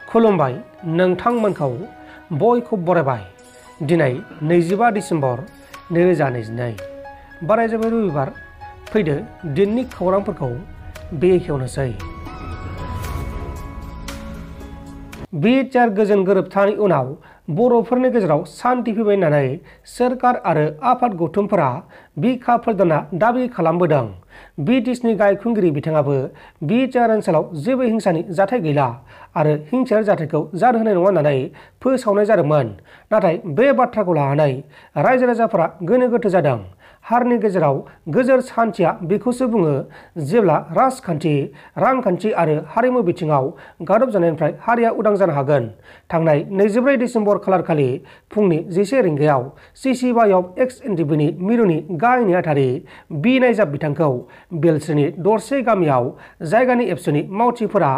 खुलुमबाय नोंथांमोनखौ बयखौ बरायबाय। दिनै 25 डिसेम्बर 2022 बाराय जाबाय रबिबार। फैदो दिननि खौरांफोरखौ बेखेवनोसै। बिटिआर गोजोन गोरोबथानि उनाव बर'फोरनि गेजेराव सान्थि फैबाय होननानै सोरखार आरो आफाद गौथुमफोरा बिखा फोरदाना दाबि खालामबोदों। बिटिसिनि गायखुंगिरि बिथाङाबो बिटिआर ओनसोलाव जेबो हिंसानि जाथाय गैला आरो हिंसायारि जाथायखौ जानो होनाय नङा होननानै फोसावनाय जादोंमोन। नाथाय बे बाथ्राखौ लानानै रायजो राजाफोरा गोनो गोथो जादों। हारिनि गेजेराव गोजोर सान्थिया बेखौसो बुङो जेब्ला राजखान्थि, रांखान्थि आरो हारिमु बिथिङाव गादब जानायनिफ्राय हारिया उदां जानो हागोन। थांनाय 24 डिसेम्बर खालारखालि फुंनि 11 रिंगायाव CC/BY एक्स ndfbनि मिरुनि गाहाय नेहाथारि बि नाइजाब बिथांखौ बेलस्रिनि दरसे गामियाव जायगानि एबसुनि मावथिफोरा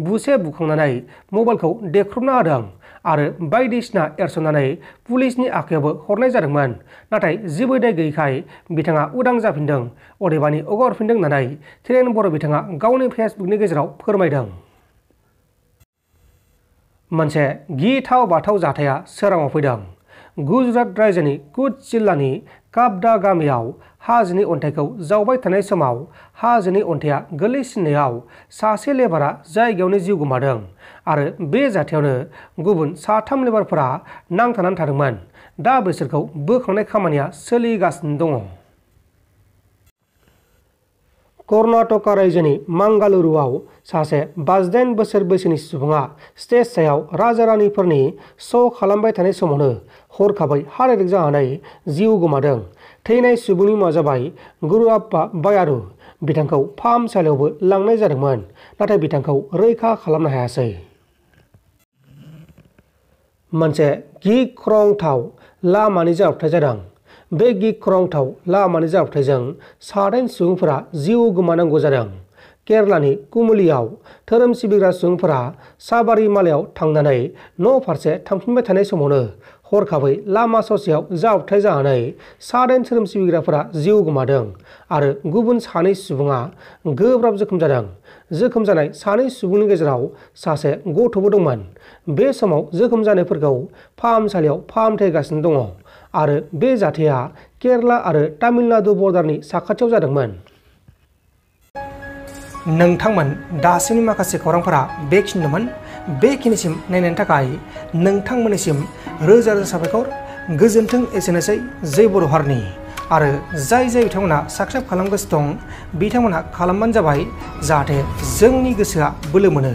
बुसे बुखांनानै मबाइलखौ देख्रुबना होदों आरो बायदिसिना एरसननानै पुलिसनि आखायावबो हरनाय जादोंमोन। नाथाय जेबो दाय गैयैखाय बिथाङा उदां जाफिनदों, अदेबानि हगारफिनदों होननानै थिरेन बर' बिथाङा गावनि फेसबुकनि गेजेराव फोरमायदों। मोनसे गिथाव बाथाव जाथाया सोराङाव फैदों। गुजरात रायजोनि कुच जिल्लानि कापदा गामियाव हाजोनि अन्थाइखौ जावबाय थानाय समाव हाजोनि अन्थाइया गोलैसिननायाव सासे लेबारा जायगायावनो जिउ गोमादों आरो बे जाथायावनो गुबुन 3 लेबारफोरा नांथानानै थादोंमोन। दा बिसोरखौ बोखांनाय खामानिया सोलिगासिनो दङ। कर्नाटका रायजोनि मांगालुरुआव सासे 58 बोसोर बैसोनि सुबुङा स्टेज सायाव राजा रानिफोरनि श' खालामबाय थानाय समावनो हरखाबै हार्ट एटेक जानानै जिउ गोमादों। थैनाय सुबुंनि मुङा जाबाय गुरुआप्पा बायारु। बिथांखौ फाहामसालियावबो लांनाय जादोंमोन, नाथाय बिथांखौ रैखा खालामनो हायासै। मोनसे गिख्रंथाव लामानि जाब्रबथाय जादों। बे गिख्रंथाव लामानि जाब्रबथायजों 7 सुबुंफोरा जिउ गोमानांगौ जादों। केरलानि कुमुलियाव धोरोम सिबिग्रा सुबुंफोरा साबारिमालायाव थांनानै न' फारसे थांफिनबाय थानाय समावनो हरखाबै लामा ससेयाव जाब्रबथाय जानानै 7 धोरोम सिबिग्राफोरा जिउ गोमादों आरो गुबुन 2 सुबुङा गोब्राब जोखोम जादों। जोखोम जानाय 2 सुबुंनि गेजेराव सासे गथ'बो दंमोन। बे समाव जोखोम जानायफोरखौ फाहामसालियाव फाहामथाय होगासिनो दङ आरो बे जाथाया केरला आरो तामिलनाडु बर्डारनि साखाथियाव जादोंमोन। नोंथांमोन दासिमनि माखासे खौरांफोरा बेखिनिमोन। बेखिनिसिम नायनायनि थाखाय नोंथांमोननिसिम रोजा रोजा साबायखर। गोजोन्थों। एसेनोसै जै बर' हारिनि। आरो जाय बिथांमोना साबस्क्राइब खालामगासिनो दं बिथांमोनहा खालामबानो जाबाय, जाहाथे जोंनि गोसोआ बोलो मोनो।